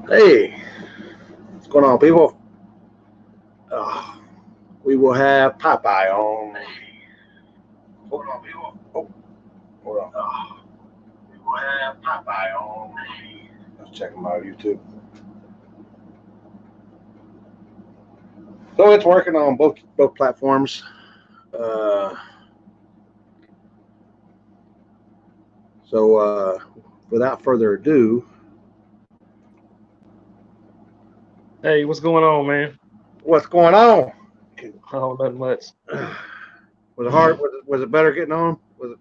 Hey, what's going on, people? We will have Popeye on. Hold on, people. Oh, hold on. We will have Popeye on. Let's check him out on YouTube. So it's working on both platforms. Uh, so without further ado, Hey, what's going on, man? what's going on? Oh, nothing much. Was it hard? Was it better getting on? Was it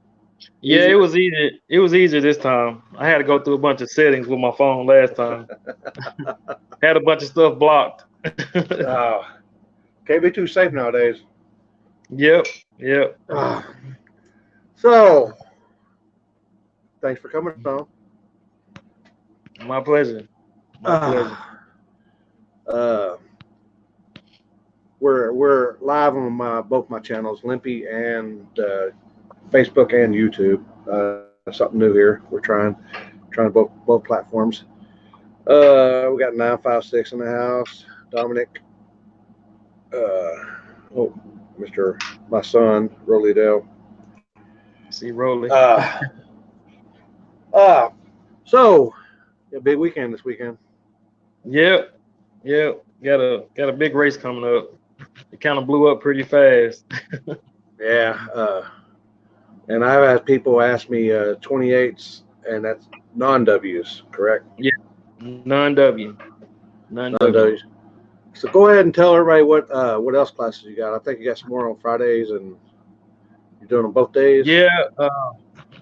Yeah, it easier? was easy. It was easier this time. I had to go through a bunch of settings with my phone last time. Had a bunch of stuff blocked. Uh, can't be too safe nowadays. Yep, yep. Uh, so thanks for coming on. My pleasure. My pleasure. Uh, uh, we're live on both my channels, Limpy and Facebook and YouTube. Something new here. We're trying both platforms. We got 956 in the house. Dominic, oh, Mr. My son, Rolly Dale. See, Rolly. Uh, uh, so a big weekend this weekend. Yep, yep. Got a big race coming up. It kind of blew up pretty fast. Yeah. And I've had people ask me 28s, and that's non-Ws, correct? Yeah, none W, none W. Non-Ws. So go ahead and tell everybody what else classes you got. I think you got some more on Fridays, and you're doing them both days. Yeah,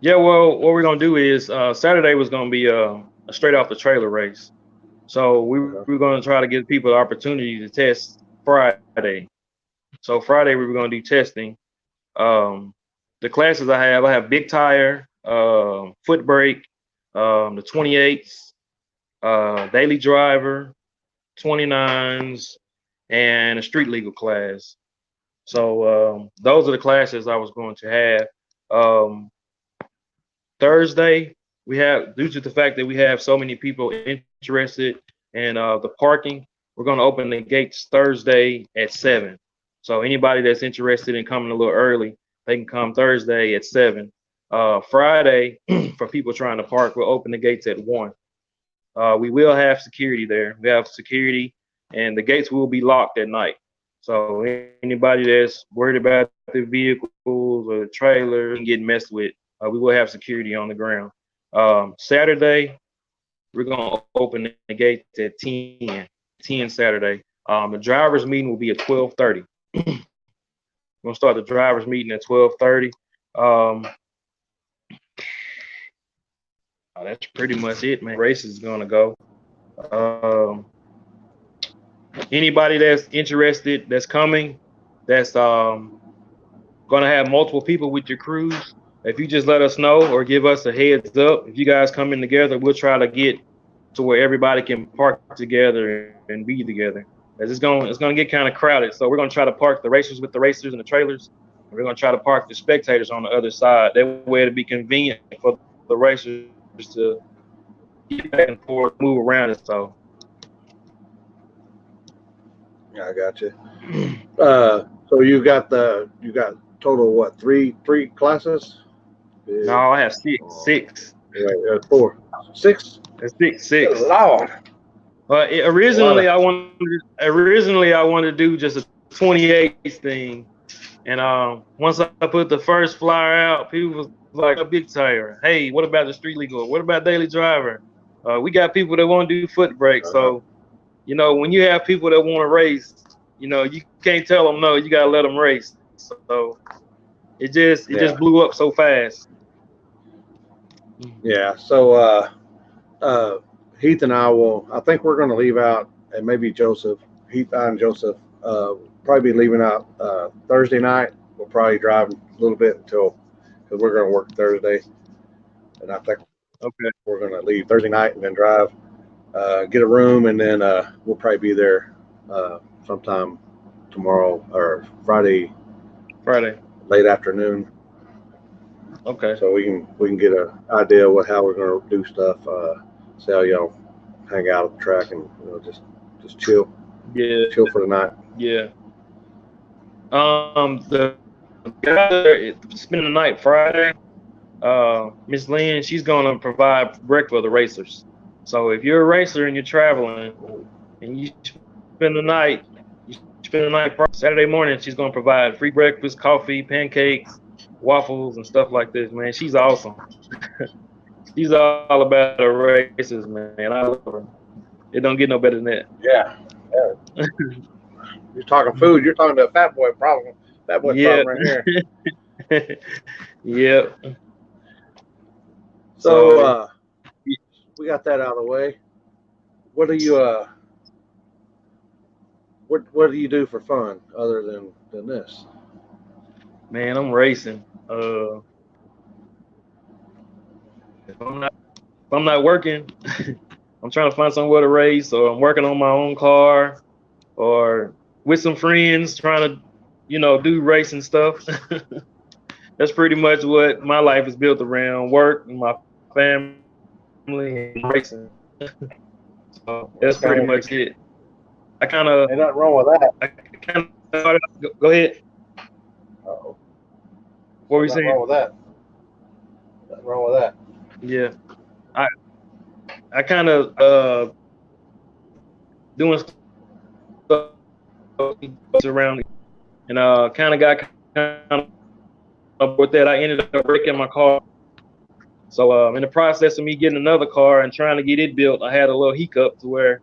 yeah. Well, what we're gonna do is Saturday was gonna be a straight off the trailer race. So we Uh-huh. were going to try to give people the opportunity to test Friday. So Friday we were going to do testing. Um, the classes I have big tire, foot brake, the 28s, daily driver, 29s, and a street legal class. So those are the classes I was going to have. Um, Thursday we have, due to the fact that we have so many people interested in the parking, we're going to open the gates Thursday at 7. So anybody that's interested in coming a little early, they can come Thursday at 7. Friday, for people trying to park, we'll open the gates at 1. We will have security there. We have security, and the gates will be locked at night. So anybody that's worried about the vehicles or the trailers and getting messed with, we will have security on the ground. Saturday, we're gonna open the gates at 10 Saturday. The drivers meeting will be at 12:30. We're gonna start the drivers meeting at 12:30. Um, that's pretty much it, man. Race is gonna go. Um, Anybody that's interested, that's coming, that's gonna have multiple people with your cruise. If you just let us know or give us a heads up, if you guys coming together, we'll try to get to where everybody can park together and be together. As it's gonna get kind of crowded. So we're gonna try to park the racers with the racers and the trailers. And we're gonna try to park the spectators on the other side. That way it'll be convenient for the racers to get back and forth, move around and so. Yeah, I got you. So you got total what three classes? No, Yeah. I have six, Oh, six. right, four, six. That's six, Good six. Lord, a lot of. Originally I wanted to do just a 28 thing, and once I put the first flyer out, people was like, "What about big tire? Hey, what about the street legal? What about daily driver? We got people that want to do foot brake. Uh-huh. So when you have people that want to race, you can't tell them no. You gotta let them race. So it just blew up Yeah, so fast. yeah. So uh, Heath and I will. I think we're going to leave out, and maybe Joseph. Heath I and Joseph probably be leaving out Thursday night. We'll probably drive a little bit until because we're going to work Thursday, and I think Okay. we're going to leave Thursday night and then drive, get a room, and then we'll probably be there sometime tomorrow or Friday Friday. late afternoon, Okay. so we can get an idea what how we're going to do stuff. see how y'all hang out at the track and just chill Yeah, for the night. yeah. The guy there spending the night Friday. Miss Lynn, she's gonna provide breakfast for the racers. So if you're a racer and you're traveling and you spend the night, Saturday morning, she's gonna provide free breakfast, coffee, pancakes, waffles, and stuff like this. Man, she's awesome. She's all about the races, man. I love her. It don't get no better than that. Yeah. You're talking food. You're talking to a fat boy problem. Fat boy problem right here. Yep. So we got that out of the way. What do you what do you do for fun other than this? Man, I'm racing. If I'm not working, I'm trying to find somewhere to race, or I'm working on my own car, or with some friends trying to, do racing stuff. That's pretty much what my life is built around: work and my family and racing. So that's pretty much it. I kind of. Ain't nothing wrong with that. Go ahead. Uh-oh. What were you saying? Nothing wrong with that. Nothing wrong with that. Yeah, I kind of doing stuff around, and kind of got with that. I ended up breaking my car. So in the process of me getting another car and trying to get it built, I had a little hiccup to where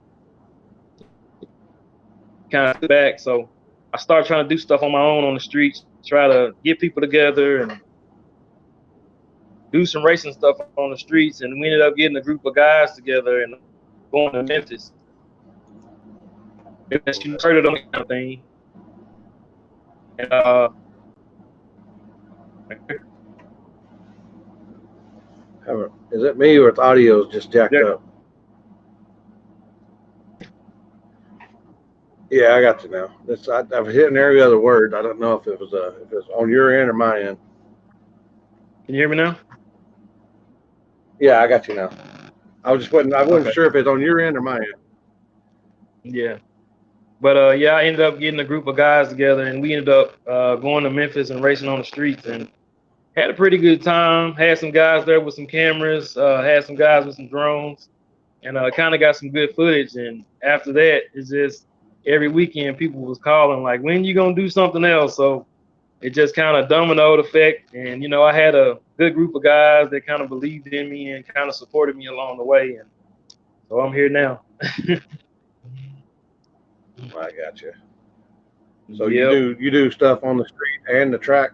kind of back. So I started trying to do stuff on my own on the streets, try to get people together and do some racing stuff on the streets. And we ended up getting a group of guys together and going to Memphis. She started on that thing. And is it me or its audio is just jacked up? Yeah, I got you now. I was hitting every other word. I don't know if it was on your end or my end. Can you hear me now? Yeah, I got you now. I wasn't sure if it's on your end or my end. Yeah. But yeah, I ended up getting a group of guys together, and we ended up going to Memphis and racing on the streets, and had a pretty good time. Had some guys there with some cameras, had some guys with some drones, and kind of got some good footage. And after that, it's just every weekend people was calling like, when you gonna do something else? So it just kind of dominoed effect. And I had a good group of guys that kind of believed in me and kind of supported me along the way. And so I'm here now. I got you. So you do stuff on the street and the track?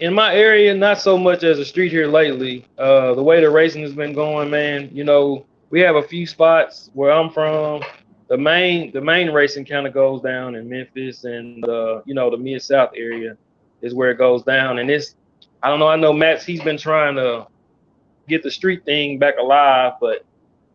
In my area, not so much as a street here lately. The way the racing has been going, man, we have a few spots where I'm from. The main racing kind of goes down in Memphis, and the Mid-South area is where it goes down. And I don't know. I know Matt's, he's been trying to get the street thing back alive, but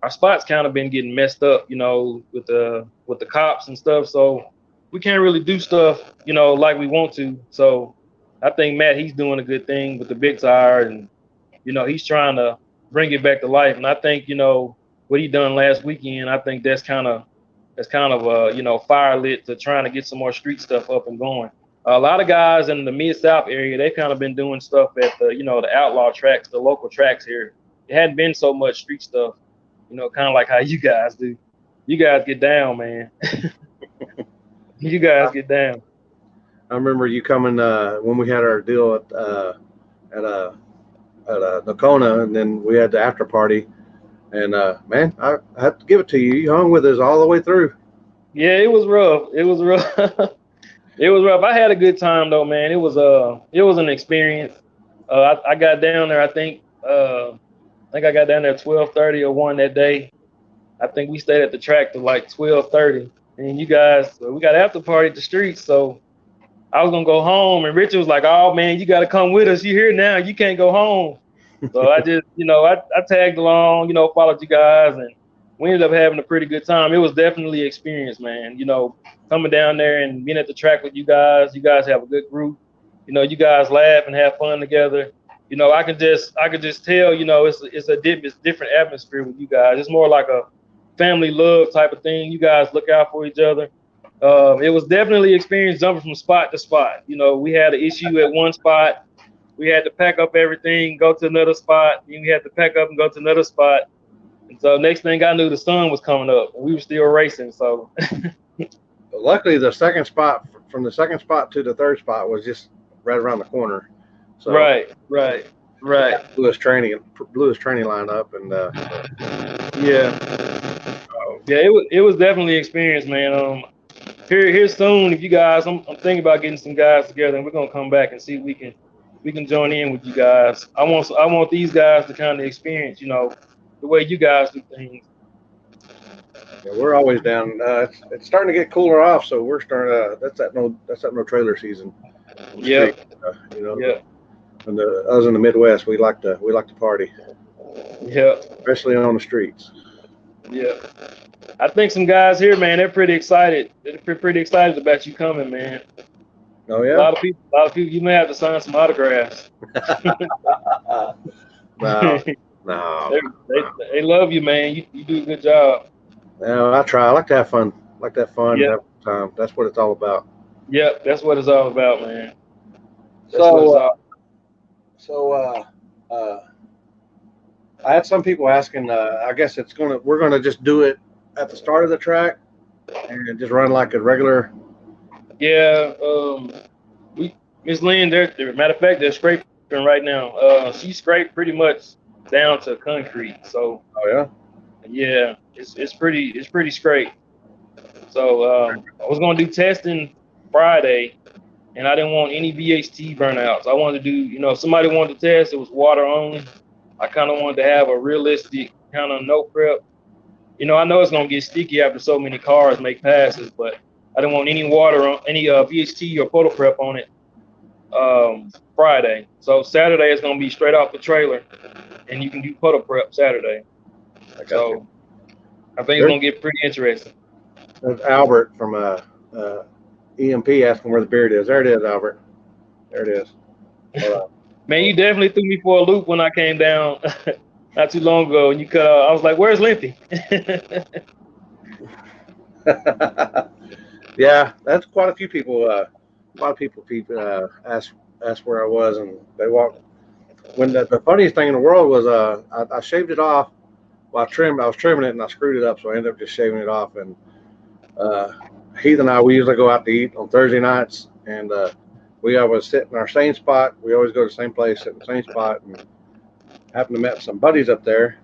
our spots kind of been getting messed up, with the cops and stuff. So we can't really do stuff, like we want to. So I think Matt, he's doing a good thing with the big tire, and he's trying to bring it back to life. And I think what he done last weekend, I think that's kind of fire lit to trying to get some more street stuff up and going. A lot of guys in the Mid-South area, they've kind of been doing stuff at the outlaw tracks, the local tracks here. It hadn't been so much street stuff, kind of like how you guys do. You guys get down, man. You guys get down. I remember you coming when we had our deal at Nocona, and then we had the after party. And man, I have to give it to you. You hung with us all the way through. Yeah, it was rough. It was rough. It was rough. I had a good time though, man. It was an experience. I got down there. I think I got down there at 12:30 or 1 that day. I think we stayed at the track till like 12:30. And you guys, we got after party at the streets. So I was gonna go home, and Richard was like, "Oh man, you got to come with us. You here now? You can't go home." So I just, I tagged along, followed you guys, and we ended up having a pretty good time. It was definitely an experience, man. Coming down there and being at the track with you guys. You guys have a good group. You guys laugh and have fun together. I can just tell, it's a different atmosphere with you guys. It's more like a family love type of thing. You guys look out for each other. It was definitely experience jumping from spot to spot. We had an issue at one spot. We had to pack up everything, go to another spot. Then we had to pack up and go to another spot. And so next thing I knew, the sun was coming up. And we were still racing. So But luckily, the second spot from the second spot to the third spot was just right around the corner. So right. blew his training line up, and Yeah. Yeah, it was definitely an experience, man. Here soon, if you guys, I'm thinking about getting some guys together, and we're gonna come back and see if we can join in with you guys. I want these guys to kind of experience, the way you guys do things. yeah, we're always down. It's starting to get cooler off, so we're starting. That's that no trailer season. Yeah. Yeah. And us in the Midwest, we like to party. Yeah. Especially on the streets. Yeah. I think some guys here, man, they're pretty excited. They're pretty excited about you coming, man. Oh yeah. A lot of people. You may have to sign some autographs. No. They love you, man. You do a good job. No, I try. I like to have fun. Yeah. Have time. That's what it's all about. Yep, that's what it's all about, man. I had some people asking. I guess we're gonna just do it at the start of the track and just run like a regular. Yeah. Miss Lynn, matter of fact, they're scraping right now. She scraped pretty much down to concrete. So. Oh yeah. Yeah, it's pretty scraped. So I was gonna do testing Friday, and I didn't want any VHT burnouts. I wanted to do, if somebody wanted to test, it was water only. I kind of wanted to have a realistic kind of no prep. I know it's gonna get sticky after so many cars make passes, but I didn't want any water on any VHT or photo prep on it Friday. So Saturday is gonna be straight off the trailer, and you can do photo prep Saturday. So I think it's gonna get pretty interesting. There's Albert from EMP asking where the beard is. There it is, Albert. There it is. Man, you definitely threw me for a loop when I came down not too long ago, and you cut out. I was like, "Where's Limpy?" Yeah, that's quite a few people. A lot of people asked where I was, and they walked. When the funniest thing in the world was I shaved it off. Well, I was trimming it and I screwed it up, so I ended up just shaving it off. And Heath and I, we usually go out to eat on Thursday nights, and we always sit in our same spot. We always go to the same place, sit in the same spot, and happened to met some buddies up there.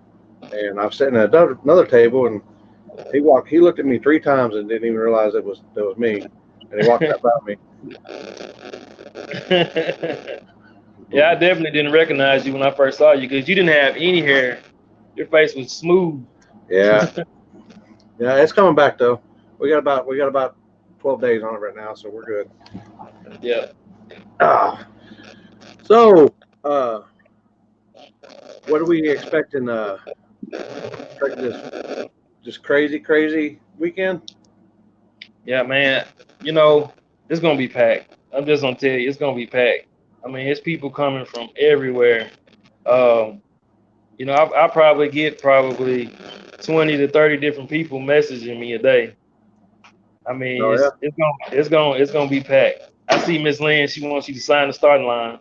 And I was sitting at another table, and he looked at me 3 times and didn't even realize it was me, and he walked right by me. Yeah, I definitely didn't recognize you when I first saw you because you didn't have any hair. Your face was smooth. Yeah, yeah, it's coming back though. We got about 12 days on it right now, so we're good. Yeah. So, what are we expecting? This just crazy weekend? Yeah, man. It's gonna be packed. I'm just gonna tell you, it's gonna be packed. I mean, it's people coming from everywhere. I probably get 20 to 30 different people messaging me a day. I mean, it's gonna be packed. I see Miss Lynn. She wants you to sign the starting line.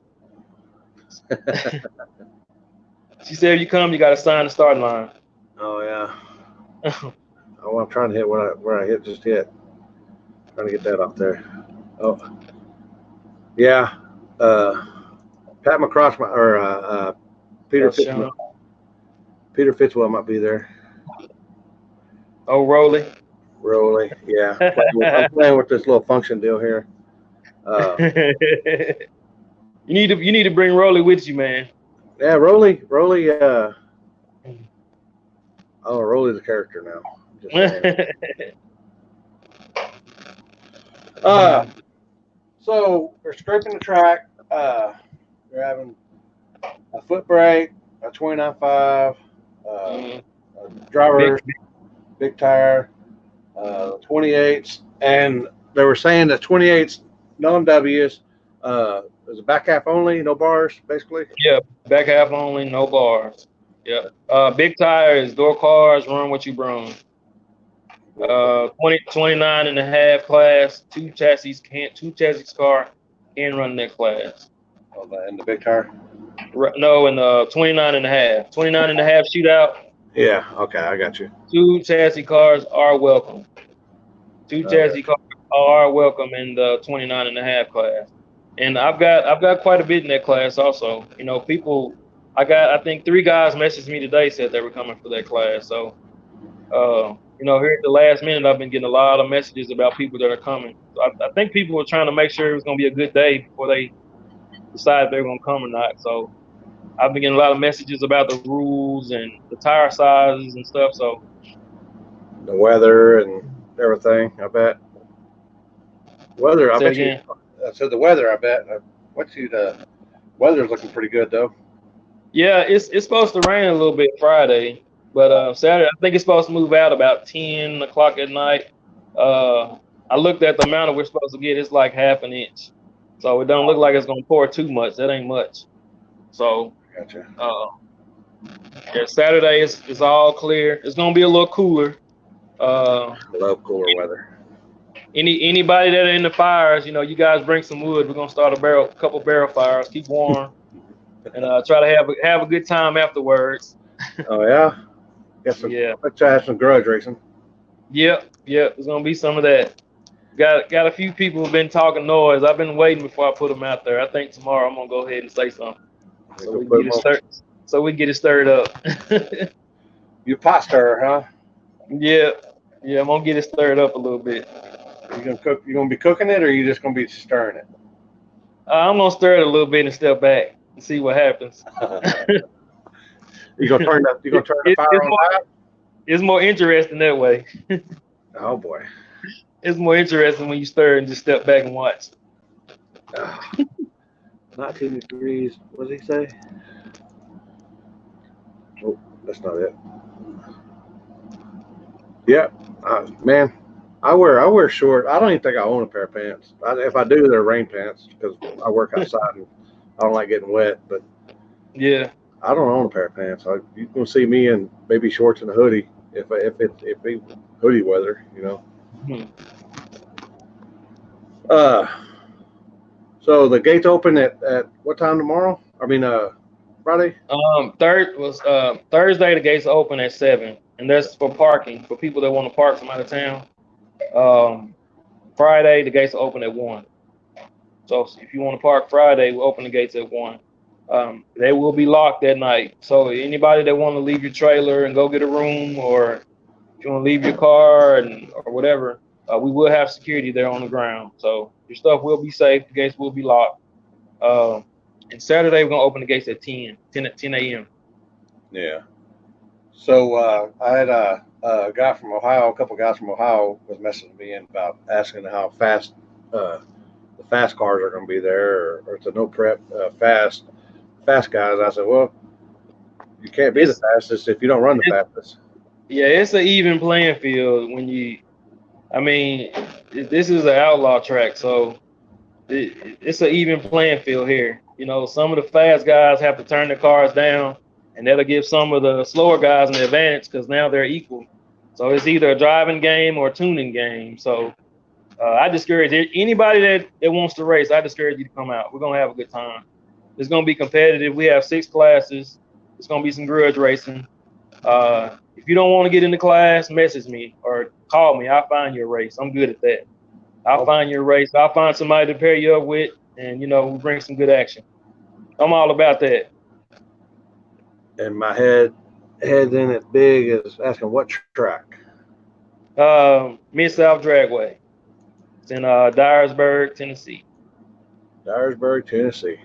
She said, if you come, you got to sign the starting line. Oh yeah. I'm trying to hit where I hit just hit. Trying to get that off there. Oh, yeah. Pat McCross or Peter Fitzwell. Peter Fitzwell might be there. Oh, Rolly, yeah. I'm playing with this little function deal here. You need to bring Rolly with you, man. Yeah, Rolly. Rolly's a character now. So we're scraping the track. We're having a foot brake, a 29.5, a driver, big tire, 28s, and they were saying that 28s non-Ws is it back half only, no bars, basically? Yeah, back half only, no bars. Yeah. Big tires, door cars, run what you brung. 29 and a half class, two chassis car can run that class. Oh, and the big tire. No, and 29 and a half. 29 and a half shootout. Yeah. Okay, I got you. Two chassis cars are welcome. Two chassis cars are welcome in the 29 and a half class. And I've got quite a bit in that class also. You know, people I think 3 guys messaged me today said they were coming for that class. So you know, here at the last minute I've been getting a lot of messages about people that are coming. So I think people were trying to make sure it was gonna be a good day before they decide if they're gonna come or not. So I've been getting a lot of messages about the rules and the tire sizes and stuff. So The weather and everything. I bet. Weather. I say it bet you. again. I said the weather. I bet. The weather's looking pretty good though. Yeah, it's supposed to rain a little bit Friday, but Saturday I think it's supposed to move out about 10 o'clock at night. I looked at the amount of we're supposed to get. It's like half an inch, so it don't look like it's gonna pour too much. That ain't much. So Gotcha. yeah, Saturday is all clear. It's gonna be a little cooler. I love cooler weather. Anybody that are in the fires, you know, you guys bring some wood. We're gonna start a couple barrel fires. Keep warm, and try to have a good time afterwards. Oh yeah. Got some. Yeah. Let's have some grudge racing. Yep. There's gonna be some of that. Got a few people who've been talking noise. I've been waiting before I put them out there. I think tomorrow I'm gonna go ahead and say something so we can get it stirred up. You pot stirrer, huh? Yeah, I'm gonna get it stirred up a little bit. You gonna cook? You gonna be cooking it, or you just gonna be stirring it? I'm gonna stir it a little bit and step back and see what happens. You gonna turn the fire on top? It's more interesting that way. Oh boy. It's more interesting when you stir and just step back and watch. 19 degrees. What did he say? Oh, that's not it. Yeah, man. I wear short. I don't even think I own a pair of pants. If I do, they're rain pants because I work outside and I don't like getting wet. But yeah, I don't own a pair of pants. You can see me in maybe shorts and a hoodie if it's hoodie weather, you know. Hmm. So the gates open at what time tomorrow? I mean, Friday. Thursday the gates open at 7, and that's for parking for people that want to park from out of town. Friday the gates open at 1. So if you want to park Friday, we'll open the gates at 1. They will be locked at night. So anybody that want to leave your trailer and go get a room, or if you want to leave your car or whatever, we will have security there on the ground. So your stuff will be safe. The gates will be locked. And Saturday we're gonna open the gates at 10 a.m. Yeah. So I had a guy from Ohio, a couple guys from Ohio was messaging me in about asking how fast the fast cars are going to be there, or it's a no prep fast guys. I said, well, you can't be the fastest if you don't run the fastest. Yeah, it's an even playing field this is an outlaw track, so it's an even playing field here. You know, some of the fast guys have to turn their cars down, and that'll give some of the slower guys an advantage because now they're equal. So it's either a driving game or a tuning game. So I discourage anybody that wants to race. I discourage you to come out. We're gonna have a good time. It's gonna be competitive. We have 6 classes. It's gonna be some grudge racing. If you don't want to get in the class, message me or call me. I'll find you a race. I'm good at that. I'll find you a race. I'll find somebody to pair you up with, and we'll bring some good action. I'm all about that. And my head's in it big is asking what track? Mid-South Dragway. It's in Dyersburg, Tennessee. Dyersburg, Tennessee.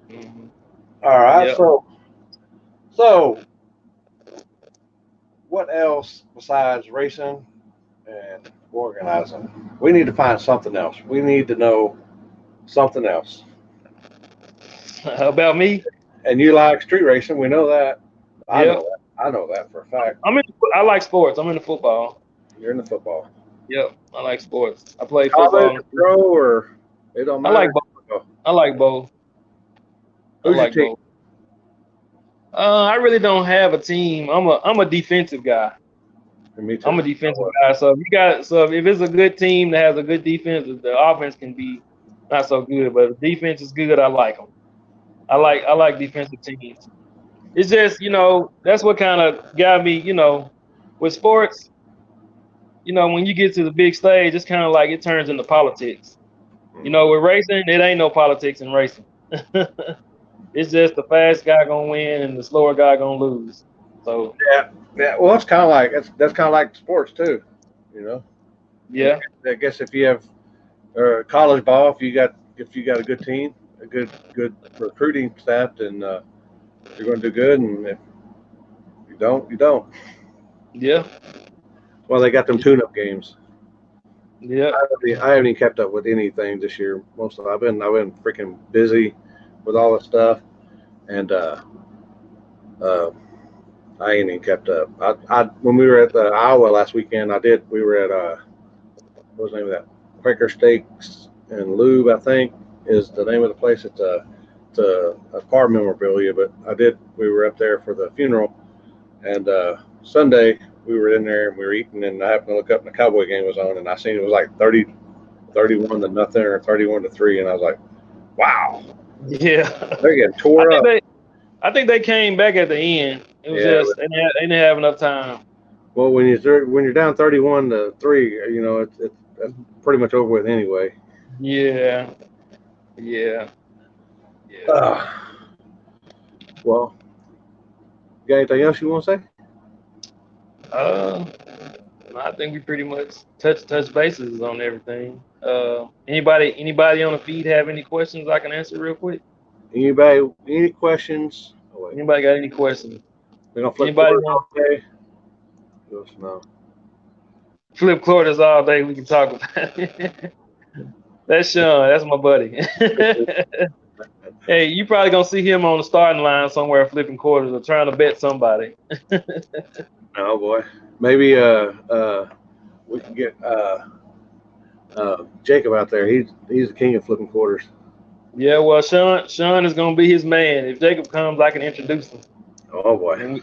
Mm-hmm. All right. Yep. So what else besides racing and organizing? We need to find something else. We need to know something else. About me? And you like street racing. We know that. I Yep. know that. I know that for a fact. I like sports. I'm into football. You're in the football. Yep. I like sports. I play College, football. pro, or it don't matter. I like both. I Who's your like team? both. I really don't have a team. I'm a defensive guy. Me too. I'm a defensive guy. So if it's a good team that has a good defense, the offense can be not so good. But if the defense is good, I like them. I like defensive teams. It's just that's what kind of got me. With sports, when you get to the big stage, it's kind of like it turns into politics. With racing, it ain't no politics in racing. It's just the fast guy gonna win and the slower guy gonna lose. So Yeah, yeah. Well, it's kind of like that's kind of like sports too. You know, and yeah, I guess if you have college ball, if you got a good team, a good recruiting staff, then you're going to do good. And if you don't, you don't. yeah, Well, they got them tune-up games. yeah. I haven't even kept up with anything this year. Most of I've been freaking busy with all this stuff, and uh, I ain't even kept up. I when we were at the Iowa last weekend, we were at what was the name of that? Quaker Steaks and Lube, I think, is the name of the place. It's a car memorabilia, but we were up there for the funeral, and Sunday we were in there and we were eating, and I happened to look up and the Cowboy game was on, and I seen it was like 31 to nothing or 31 to 3, and I was like, wow, Yeah. they're getting I tore think up. they came back at the end. It was Yeah, just they didn't have enough time. well, when you're down 31 to 3, it's that's pretty much over with anyway. Yeah, yeah, yeah. Uh, well, you got anything else you want to say? Uh, I think we pretty much touch bases on everything. Anybody on the feed have any questions I can answer real quick? Anybody, any questions? Oh, wait, Anybody got any questions? we're gonna flip Anybody quarters want all day. Yes, no. to flip quarters all day? We can talk about it. That's Sean. That's my buddy. Hey, you probably gonna see him on the starting line somewhere flipping quarters or trying to bet somebody. Oh boy, maybe we can get Jacob out there. He's the king of flipping quarters. Yeah, well, Sean is gonna be his man. If Jacob comes, I can introduce him. Oh boy. And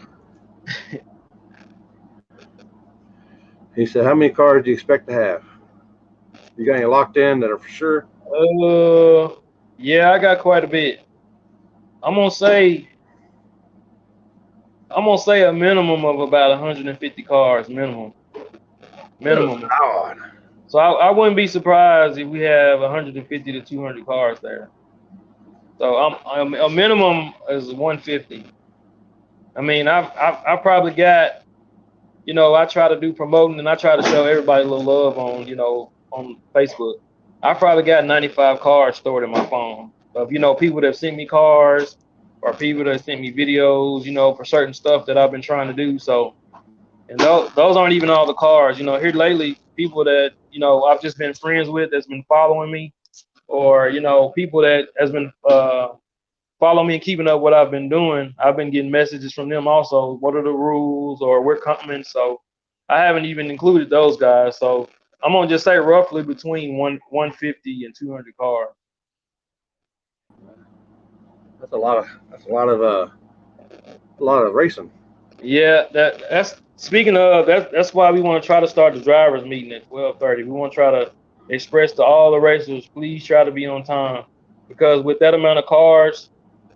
He said, "How many cars do you expect to have? You got any locked in that are for sure?" yeah, I got quite a bit. I'm gonna say a minimum of about 150 cars, Good minimum. Lord. So I wouldn't be surprised if we have 150 to 200 cars there. So a minimum is 150. I mean, I've probably got, I try to do promoting and I try to show everybody a little love on, on Facebook. I probably got 95 cars stored in my phone of, people that have sent me cars or people that sent me videos, for certain stuff that I've been trying to do. So, and those aren't even all the cars, here lately, people that, I've just been friends with that's been following me or, people that has been, follow me and keeping up what I've been doing, I've been getting messages from them also. What are the rules or we're coming? So I haven't even included those guys. So I'm gonna just say roughly between 150 and 200 cars. That's a lot of racing. Yeah, that's speaking of that's why we want to try to start the drivers meeting at 12:30. We want to try to express to all the racers, please try to be on time because with that amount of cars,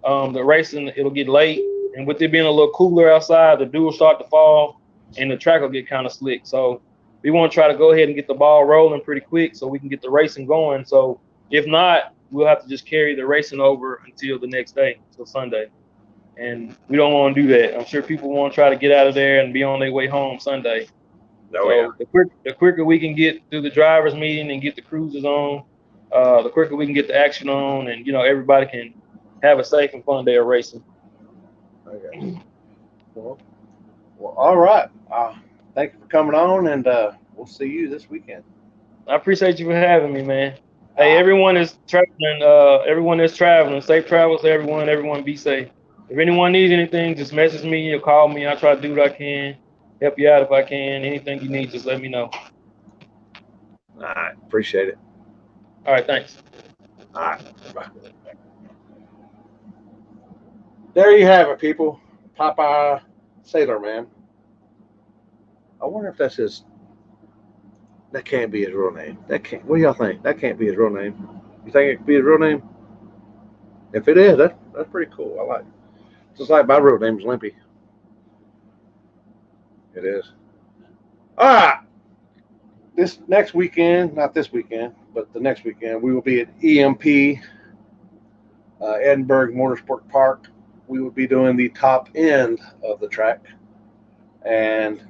the racing it'll get late, and with it being a little cooler outside, the dew will start to fall, and the track will get kind of slick. So we want to try to go ahead and get the ball rolling pretty quick so we can get the racing going. So if not, we'll have to just carry the racing over until the next day, until Sunday. And we don't want to do that. I'm sure people want to try to get out of there and be on their way home Sunday. Oh yeah. So the quicker we can get through the drivers meeting and get the cruisers on, the quicker we can get the action on, and everybody can have a safe and fun day of racing. Okay. Well, all right. Thank you for coming on, and we'll see you this weekend. I appreciate you for having me, man. Hey, Ah, everyone is traveling. Everyone is traveling. Safe travels to everyone. Everyone be safe. If anyone needs anything, just message me or call me. I'll try to do what I can, help you out if I can. Anything you need, just let me know. all right. Appreciate it. All right, thanks. All right. Bye. there you have it, people. Popeye Sailorman. I wonder if that's his. That can't be his real name. That can't. What do y'all think? That can't be his real name. You think it could be his real name? If it is, that's pretty cool. I like it. Just like my real name's Limpy. It is. All right. This next weekend, not this weekend, but the next weekend, we will be at EMP, Edinburgh Motorsport Park. We will be doing the top end of the track. And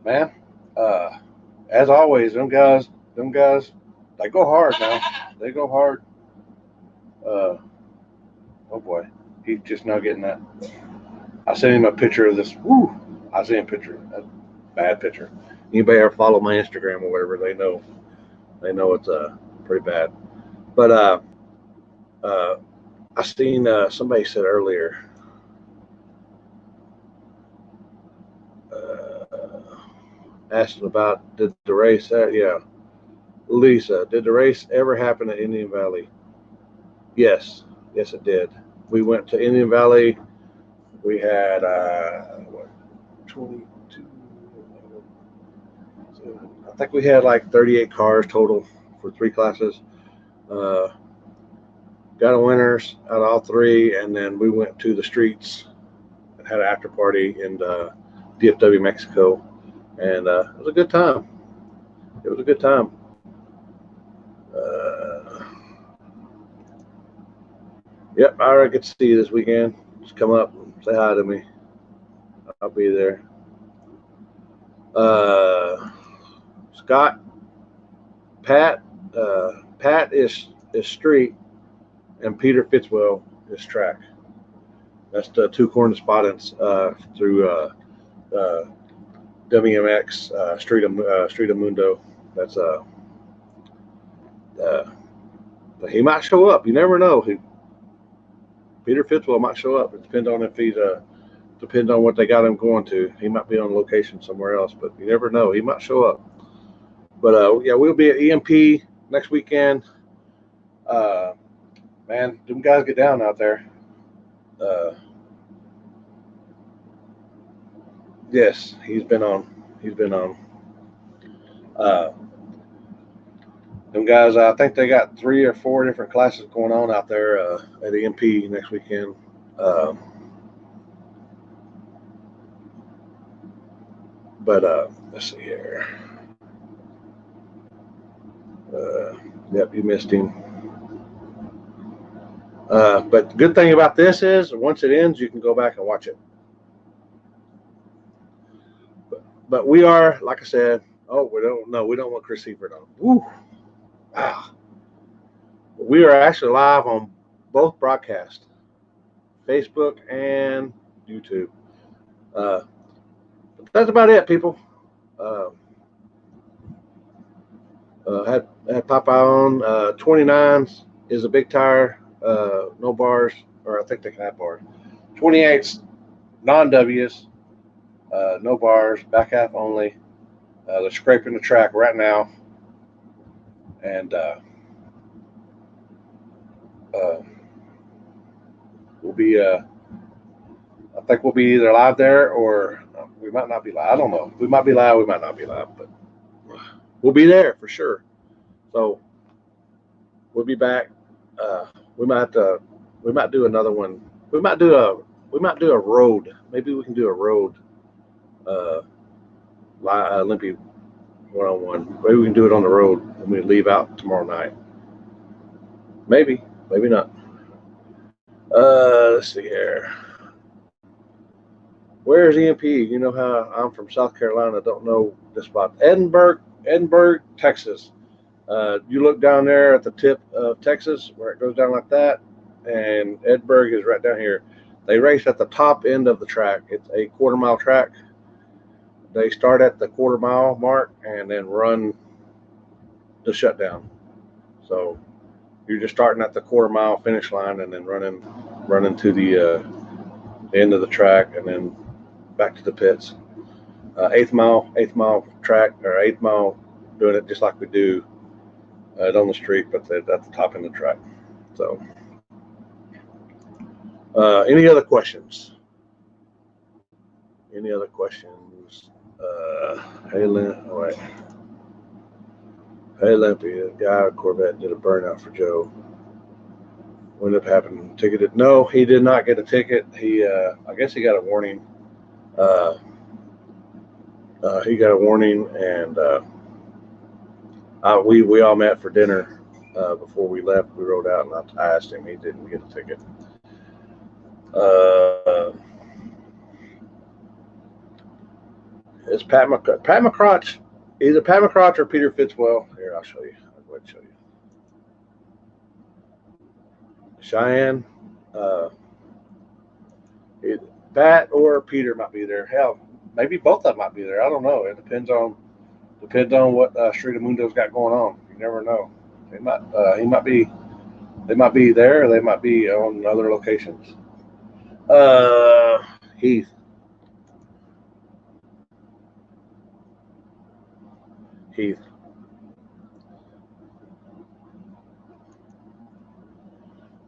man, uh, as always, them guys, they go hard now. They go hard. Uh, oh boy, he's just now getting that. I sent him a picture of this. Woo! I sent him a picture. A bad picture. Anybody ever follow my Instagram or whatever, they know it's pretty bad. But uh, I seen somebody said earlier. Asking about did the race? Yeah, Lisa, did the race ever happen at Indian Valley? Yes, yes, it did. We went to Indian Valley. We had what 22. I think we had like 38 cars total for 3 classes. Uh, got a winners out of all 3, and then we went to the streets and had an after party in DFW, Mexico, and it was a good time. It was a good time. Uh, yep, I get to see you this weekend. Just come up and say hi to me. I'll be there. Scott, Pat, Pat is street, and Peter Fitzwell is track. That's the 2 corner spottings through WMX Street of Mundo. That's he might show up. You never know. Peter Fitzwell might show up. It depends on if he's depends on what they got him going to. He might be on location somewhere else, but you never know. He might show up. But yeah, we'll be at EMP next weekend. Man, them guys get down out there. Yes, he's been on. He's been on. Them guys, I think they got 3 or 4 different classes going on out there at EMP next weekend. But let's see here. Yep, you missed him. But the good thing about this is once it ends, you can go back and watch it. But we are, like I said, we don't want Chris Seifert on. Woo! Wow. We are actually live on both broadcasts, Facebook and YouTube. But that's about it, people. Had Popeye on. 29s is a big tire, no bars, or I think they can have bars. 28s, non-Ws, no bars, back half only. They're scraping the track right now. And we'll be, I think we'll be either live there or we might not be live. I don't know. We might be live, we might not be live, but we'll be there for sure. So we'll be back. We might do another one. We might do a road. Maybe we can do a road Limpy 101. Maybe we can do it on the road when we leave out tomorrow night. Maybe not. Let's see here. Where's EMP? You know how I'm from South Carolina. Don't know the spot. Edinburgh, Texas. You look down there at the tip of Texas where it goes down like that, and Edinburgh is right down here. They race at the top end of the track. It's a quarter-mile track. They start at the quarter-mile mark and then run the shutdown. So you're just starting at the quarter-mile finish line and then running to the end of the track and then back to the pits. Eighth mile track, or 8th mile, doing it just like we do on the street, but at the top end of the track. So Any other questions? Any other questions? Hey, all right. Hey, Limpy, the guy at Corvette did a burnout for Joe. What ended up happening? Ticketed? No, he did not get a ticket. I guess he got a warning. He got a warning, and we all met for dinner before we left. We rode out, and I asked him. He didn't get a ticket. It's Pat McCrotch. Either Pat McCrotch or Peter Fitzwell. Here, I'll show you. I'll go ahead and show you. Cheyenne, Pat or Peter might be there. Hell, maybe both of them might be there. I don't know. It depends on what Street of Mundo's got going on. You never know. They might they might be there, or they might be on other locations. Heath.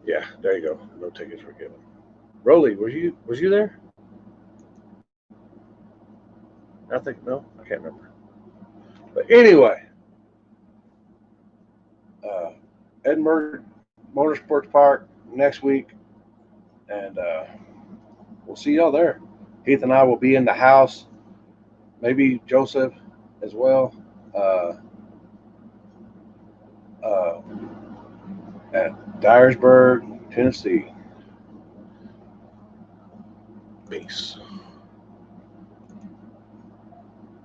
Yeah, there you go. No tickets were given. Rolly, was you there? I think no, I can't remember. But anyway, Edinburgh Motorsports Park next week, and we'll see y'all there. Heath and I will be in the house, maybe Joseph as well, at Dyersburg, Tennessee. Peace.